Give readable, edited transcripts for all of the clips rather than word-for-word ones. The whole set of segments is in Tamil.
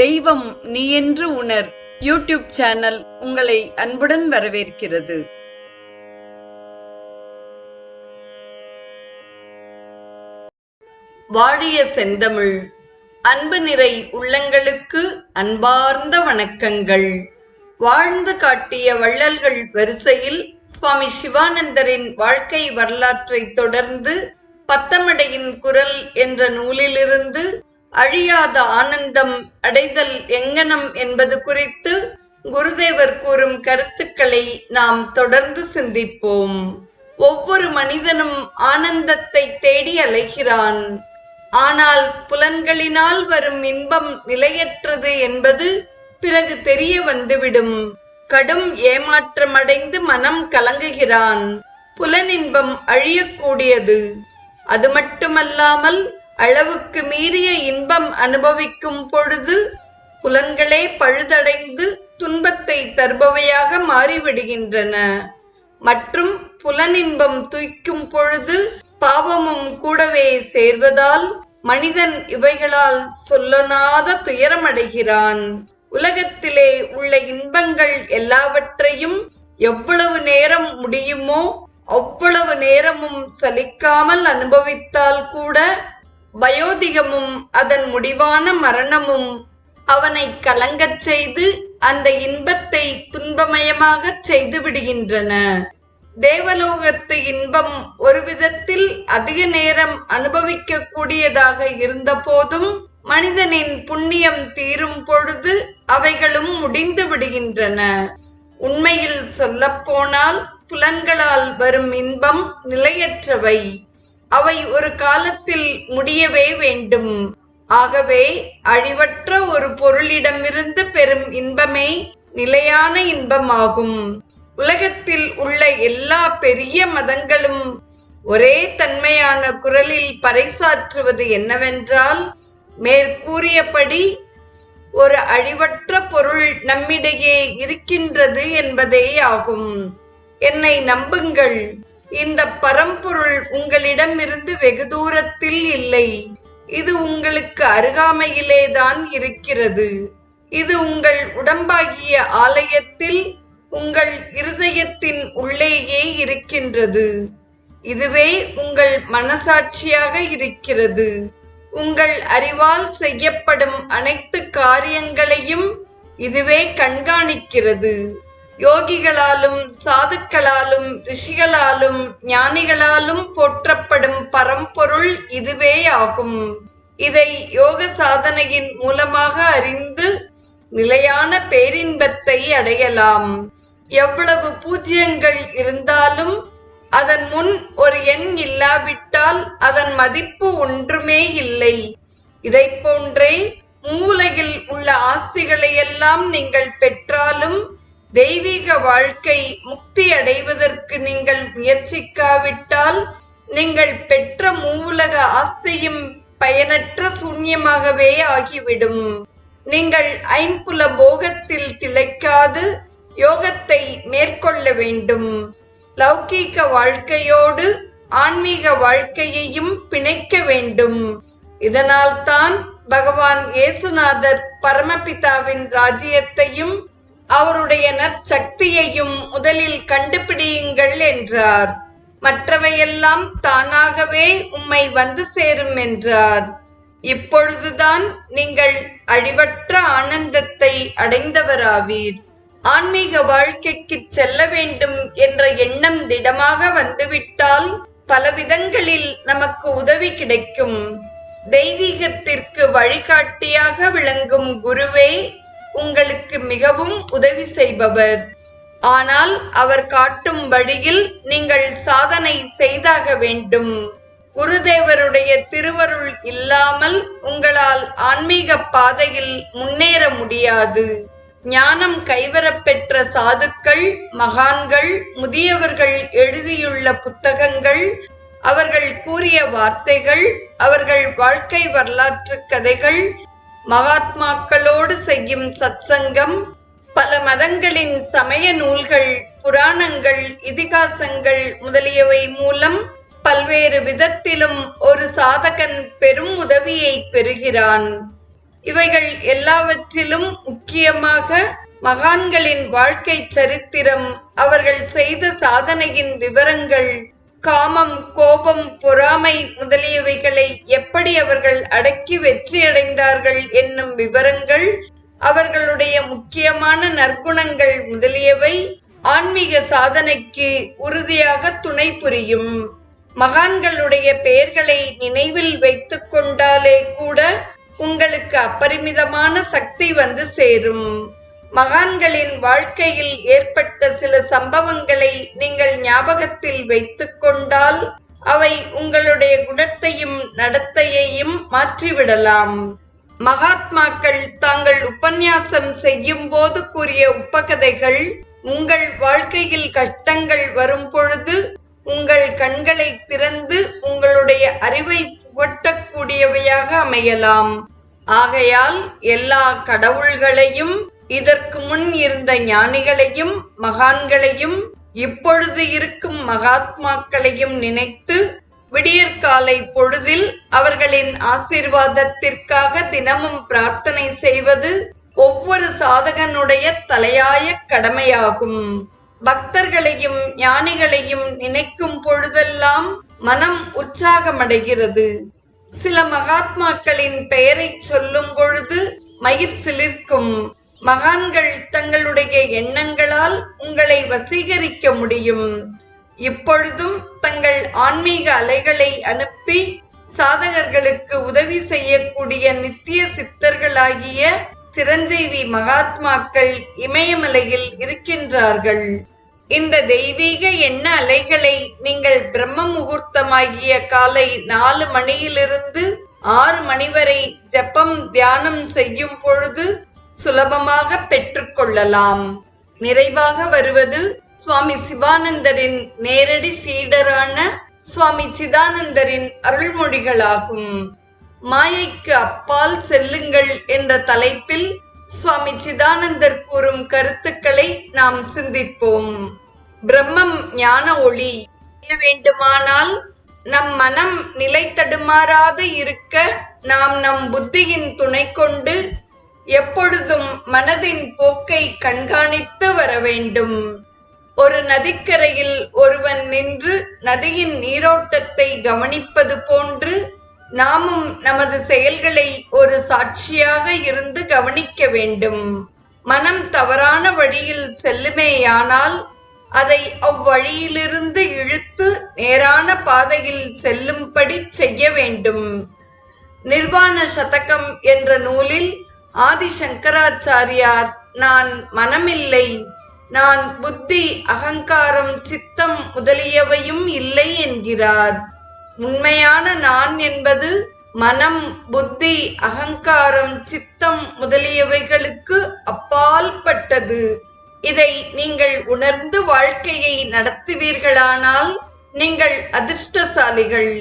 தெய்வம் நீ என்று உணர் யூடியூப் சேனல் உங்களை அன்புடன் வரவேற்கிறது. வாழிய செந்தமிழ் அன்பு நிறை உள்ளங்களுக்கு அன்பார்ந்த வணக்கங்கள். வாழ்ந்து காட்டிய வள்ளல்கள் வரிசையில் சுவாமி சிவானந்தரின் வாழ்க்கை வரலாற்றை தொடர்ந்து பத்தமடையின் குரல் என்ற நூலிலிருந்து அழியாத ஆனந்தம் அடைதல் எங்கனம் என்பது குறித்து குருதேவர் கூறும் கருத்துக்களை நாம் தொடர்ந்து சிந்திப்போம். ஒவ்வொரு மனிதனும் ஆனந்தத்தை தேடி அலைகிறான். ஆனால் புலன்களினால் வரும் இன்பம் நிலையற்றது என்பது பிறகு தெரிய வந்துவிடும். கடும் ஏமாற்றமடைந்து மனம் கலங்குகிறான். புலனின்பம் அழியக்கூடியது. அது மட்டுமல்லாமல் அளவுக்கு மீறிய இன்பம் அனுபவிக்கும் பொழுது புலன்களே பழுதடைந்து துன்பத்தை தருபவையாக மாறிவிடுகின்றன. மற்றும் புலனின்பம் துய்க்கும் பொழுது பாவமும் கூடவே சேர்வதால் மனிதன் இவைகளால் சொல்லனாத துயரமடைகிறான். உலகத்திலே உள்ள இன்பங்கள் எல்லாவற்றையும் எவ்வளவு நேரம் முடியுமோ அவ்வளவு நேரமும் சலிக்காமல் அனுபவித்தால் கூட வயோதிகமும் அதன் முடிவான மரணமும் அவனை கலங்கச் செய்து அந்த இன்பத்தை துன்பமயமாக செய்து விடுகின்றன. தேவலோகத்து இன்பம் ஒரு விதத்தில் அதிக நேரம் அனுபவிக்க கூடியதாக இருந்த போதும் மனிதனின் புண்ணியம் தீரும் பொழுது அவைகளும் முடிந்து விடுகின்றன. உண்மையில் சொல்லப்போனால் புலன்களால் வரும் இன்பம் நிலையற்றவை. அவை ஒரு காலத்தில் முடியவே வேண்டும். ஆகவே அழிவற்ற ஒரு பொருளிடமிருந்து பெறும் இன்பமே நிலையான இன்பமாகும். உலகத்தில் உள்ள எல்லா பெரிய மதங்களும் ஒரே தன்மையான குரலில் பறைசாற்றுவது என்னவென்றால், மேற்கூறியபடி ஒரு அழிவற்ற பொருள் நம்மிடையே இருக்கின்றது என்பதே ஆகும். என்னை நம்புங்கள், இந்த பரம்பொருள் உங்களிடமிருந்து வெகு தூரத்தில் இல்லை. இது உங்களுக்கு அருகாமையிலேதான் இருக்கிறது. இது உங்கள் உடம்பாகிய ஆலயத்தில் உங்கள் இருதயத்தின் உள்ளேயே இருக்கின்றது. இதுவே உங்கள் மனசாட்சியாக இருக்கிறது. உங்கள் அறிவால் செய்யப்படும் அனைத்து காரியங்களையும் இதுவே கண்காணிக்கிறது. யோகிகளாலும் சாதுக்களாலும் ரிஷிகளாலும் ஞானிகளாலும் போற்றப்படும் பரம்பொருள் இதுவே ஆகும். இதை யோக சாதனையின் மூலமாக அறிந்து நிலையான பேரின்பத்தை அடையலாம். எவ்வளவு பூஜ்யங்கள் இருந்தாலும் அதன் முன் ஒரு எண் இல்லாவிட்டால் அதன் மதிப்பு ஒன்றுமே இல்லை. இதை போன்றே மூலையில் உள்ள ஆஸ்திகளையெல்லாம் நீங்கள் பெற்றாலும் தெய்வீக வாழ்க்கை முக்தி அடைவதற்கு நீங்கள் முயற்சிக்காவிட்டால் நீங்கள் பெற்ற மூவுலக ஆஸ்தியும் பயனற்ற சூன்யமாகவே ஆகிவிடும். நீங்கள் ஐம்புல போகத்தில் திளைக்காது யோகத்தை மேற்கொள்ள வேண்டும். லௌகீக வாழ்க்கையோடு ஆன்மீக வாழ்க்கையையும் பிணைக்க வேண்டும். இதனால்தான் பகவான் இயேசுநாதர் பரமபிதாவின் ராஜ்யத்தையும் அவருடைய நற்சக்தியையும் முதலில் கண்டுபிடியுங்கள் என்றார். மற்றவையெல்லாம் தானாகவே உம்மை வந்து சேரும் என்றார். இப்பொழுதுதான் நீங்கள் அழிவற்ற ஆனந்தத்தை அடைந்தவராவீர். ஆன்மீக வாழ்க்கைக்கு செல்ல வேண்டும் என்ற எண்ணம் திடமாக வந்துவிட்டால் பலவிதங்களில் நமக்கு உதவி கிடைக்கும். தெய்வீகத்திற்கு வழிகாட்டியாக விளங்கும் குருவே உங்களுக்கு மிகவும் உதவி செய்பவர். ஆனால் அவர் காட்டும் வழியில் நீங்கள் சாதனை செய்தாக வேண்டும். குருதேவருடைய திருவருள் இல்லாமல் உங்களால் ஆன்மீக பாதையில் முன்னேற முடியாது. ஞானம் கைவரப்பெற்ற சாதுக்கள், மகான்கள், முதியவர்கள் எழுதியுள்ள புத்தகங்கள், அவர்கள் கூறிய வார்த்தைகள், அவர்கள் வாழ்க்கை வரலாற்று கதைகள், மகாத்மாக்களோடு செய்யும் சத்சங்கம், பல மதங்களின் சமய நூல்கள், புராணங்கள், இதிகாசங்கள் முதலியவை மூலம் பல்வேறு விதத்திலும் ஒரு சாதகன் பெரும் உதவியை பெறுகிறான். இவைகள் எல்லாவற்றிலும் முக்கியமாக மகான்களின் வாழ்க்கை சரித்திரம், அவர்கள் செய்த சாதனையின் விவரங்கள், காமம், கோபம், பொறாமை முதலியவைகளை எப்படி அவர்கள் அடக்கி வெற்றியடைந்தார்கள் என்னும் விவரங்கள், அவர்களுடைய முக்கியமான நற்குணங்கள் முதலியவை ஆன்மீக சாதனைக்கு உறுதியாக துணை புரியும். மகான்களுடைய பெயர்களை நினைவில் வைத்துக் கொண்டாலே கூட உங்களுக்கு அப்பரிமிதமான சக்தி வந்து சேரும். மகான்களின் வாழ்க்கையில் ஏற்பட்ட சில சம்பவங்களை நீங்கள் ஞாபகத்தில் வைத்துக் கொண்டால் அவை உங்களுடைய குணத்தையும் நடத்தையையும் மாற்றிவிடலாம். மகாத்மாக்கள் தாங்கள் உபன்யாசம் செய்யும் போது கூறிய உபகதைகள் உங்கள் வாழ்க்கையில் கஷ்டங்கள் வரும் பொழுது உங்கள் கண்களை திறந்து உங்களுடைய அறிவை புகட்டக்கூடியவையாக அமையலாம். ஆகையால் எல்லா கடவுள்களையும், இதற்கு முன் இருந்த ஞானிகளையும் மகான்களையும் இப்பொழுது இருக்கும் மகாத்மாக்களையும் நினைத்து விடியற்காலை பொழுதில் அவர்களின் ஆசீர்வாதத்திற்காக தினமும் பிரார்த்தனை செய்வது ஒவ்வொரு சாதகனுடைய தலையாய கடமையாகும். பக்தர்களையும் ஞானிகளையும் நினைக்கும் பொழுதெல்லாம் மனம் உற்சாகமடைகிறது. சில மகாத்மாக்களின் பெயரை சொல்லும் பொழுது மயிர் சிலிர்க்கும். மகான்கள் தங்களுடைய எண்ணங்களால் உங்களை வசீகரிக்க முடியும். இப்பொழுதும் தங்கள் ஆன்மீக அலைகளை அனுப்பி சாதகர்களுக்கு உதவி செய்யக்கூடிய நித்திய சித்தர்களாகிய சிரஞ்சீவி மகாத்மாக்கள் இமயமலையில் இருக்கின்றார்கள். இந்த தெய்வீக எண்ண அலைகளை நீங்கள் பிரம்ம முகூர்த்தமாகிய காலை 4 மணியிலிருந்து 6 மணி வரை ஜப்பம் தியானம் செய்யும் பொழுது சுலபமாக பெற்றுக்கொள்ளலாம். நிறைவாக வருவது சுவாமி சிவானந்தரின் நேரடி சீடரான சுவாமி சிதானந்தரின் அருள்மொழிகளாகும். மாயைக்கு அப்பால் செல்லுங்கள் என்ற தலைப்பில் சுவாமி சிதானந்தர் கூறும் கருத்துக்களை நாம் சிந்திப்போம். பிரம்மம் ஞான ஒளி. வேண்டுமானால் நம் மனம் நிலை தடுமாறாது இருக்க நாம் நம் புத்தியின் துணை கொண்டு எப்பொழுதும் மனதின் போக்கை கண்காணித்து வர வேண்டும். ஒரு நதிக்கரையில் ஒருவன் நின்று நதியின் நீரோட்டத்தை கவனிப்பது போன்று நாமும் நமது செயல்களை ஒரு சாட்சியாக இருந்து கவனிக்க வேண்டும். மனம் தவறான வழியில் செல்லுமேயானால் அதை அவ்வழியிலிருந்து இழுத்து நேரான பாதையில் செல்லும்படி செய்ய வேண்டும். நிர்வாண சதகம் என்ற நூலில் ஆதிசங்கராச்சாரியார் நான் மனமில்லை, நான் புத்தி, அகங்காரம், சித்தம் முதலியவையும் இல்லை என்கிறார். உண்மையான நான் என்பது மனம், புத்தி, அகங்காரம், சித்தம் முதலியவைகளுக்கு அப்பால் பட்டது. இதை நீங்கள் உணர்ந்து வாழ்க்கையை நடத்துவீர்களானால் நீங்கள் அதிர்ஷ்டசாலிகள்.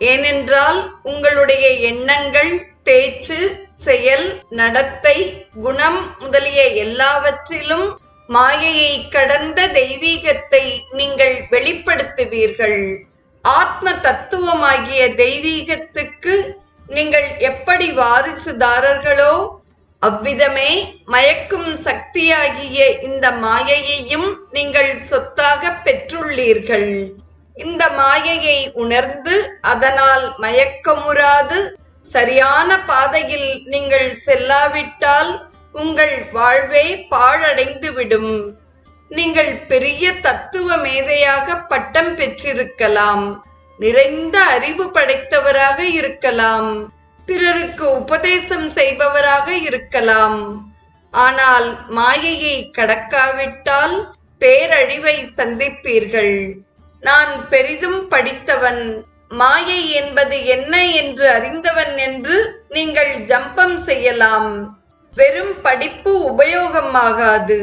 ஏனென்றால் உங்களுடைய எண்ணங்கள், பேச்சு, செயல், நடத்தை, குணம் முதலிய எல்லாவற்றிலும் மாயையை கடந்த தெய்வீகத்தை நீங்கள் வெளிப்படுத்துவீர்கள். ஆத்ம தத்துவமாகிய தெய்வீகத்துக்கு நீங்கள் எப்படி வாரிசுதாரர்களோ அவ்விதமே மயக்கும் சக்தியாகிய இந்த மாயையையும் நீங்கள் சொத்தாக பெற்றுள்ளீர்கள். இந்த மாயையை உணர்ந்து அதனால் மயக்கமுறாது சரியான பாதையில் நீங்கள் செல்லாவிட்டால் உங்கள் வாழ்வே பாழடைந்துவிடும். நீங்கள் பெரிய தத்துவ மேதையாக பட்டம் பெற்றிருக்கலாம், நிறைந்த அறிவு படைத்தவராக இருக்கலாம், பிறருக்கு உபதேசம் செய்பவராக இருக்கலாம். ஆனால் மாயையை கடக்காவிட்டால் பேரழிவை சந்திப்பீர்கள். நான் பெரிதும் படித்தவன், மாயை என்பது என்ன என்று அறிந்தவன் என்று நீங்கள் ஜம்பம் செய்யலாம். வெறும் படிப்பு உபயோகமாகாது.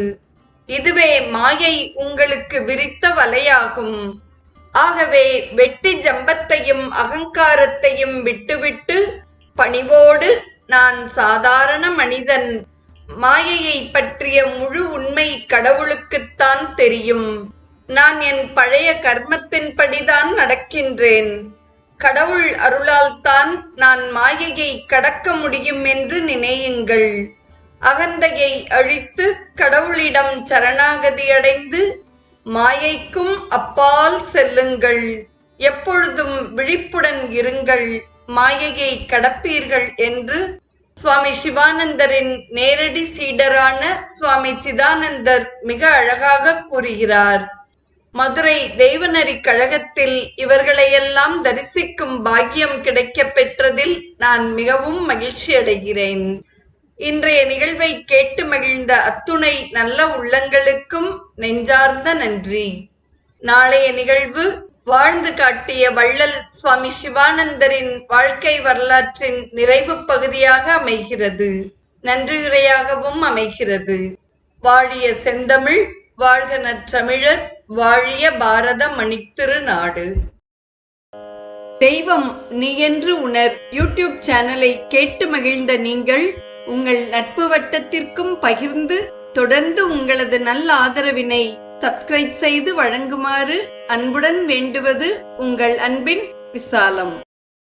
இதுவே மாயை உங்களுக்கு விரித்த வலையாகும். ஆகவே வெட்டி ஜம்பத்தையும் அகங்காரத்தையும் விட்டுவிட்டு பணிவோடு நான் சாதாரண மனிதன், மாயையை பற்றிய முழு உண்மை கடவுளுக்குத்தான் தெரியும், நான் என் பழைய கர்மத்தின்படிதான் நடக்கின்றேன், கடவுள் அருளால் தான் நான் மாயையை கடக்க முடியும் என்று நினையுங்கள். அகந்தையை அழித்து கடவுளிடம் சரணாகதி அடைந்து மாயைக்கும் அப்பால் செல்லுங்கள். எப்பொழுதும் விழிப்புடன் இருங்கள், மாயையை கடப்பீர்கள் என்று சுவாமி சிவானந்தரின் நேரடி சீடரான சுவாமி சிதானந்தர் மிக அழகாக கூறுகிறார். மதுரை தெய்வநெறி கழகத்தில் இவர்களையெல்லாம் தரிசிக்கும் பாக்கியம் கிடைக்கப் பெற்றதில் நான் மிகவும் மகிழ்ச்சி அடைகிறேன். இன்றைய நிகழ்வை கேட்டு மகிழ்ந்த அத்துணை நல்ல உள்ளங்களுக்கும் நெஞ்சார்ந்த நன்றி. நாளைய நிகழ்வு வாழ்ந்து காட்டிய வள்ளல் சுவாமி சிவானந்தரின் வாழ்க்கை வரலாற்றின் நிறைவு பகுதியாக அமைகிறது, நன்றியுரையாகவும் அமைகிறது. வாழிய செந்தமிழ், வாழ்க நற்றமிழர், வாழிய பாரத மணித்திருநாடு. தெய்வம் நீ என்று உணர் யூடியூப் சேனலை கேட்டு மகிழ்ந்த நீங்கள் உங்கள் நட்பு வட்டத்திற்கும் பகிர்ந்து தொடர்ந்து உங்களது நல்ல ஆதரவினை சப்ஸ்கிரைப் செய்து வழங்குமாறு அன்புடன் வேண்டுவது உங்கள் அன்பின் விசாலம்.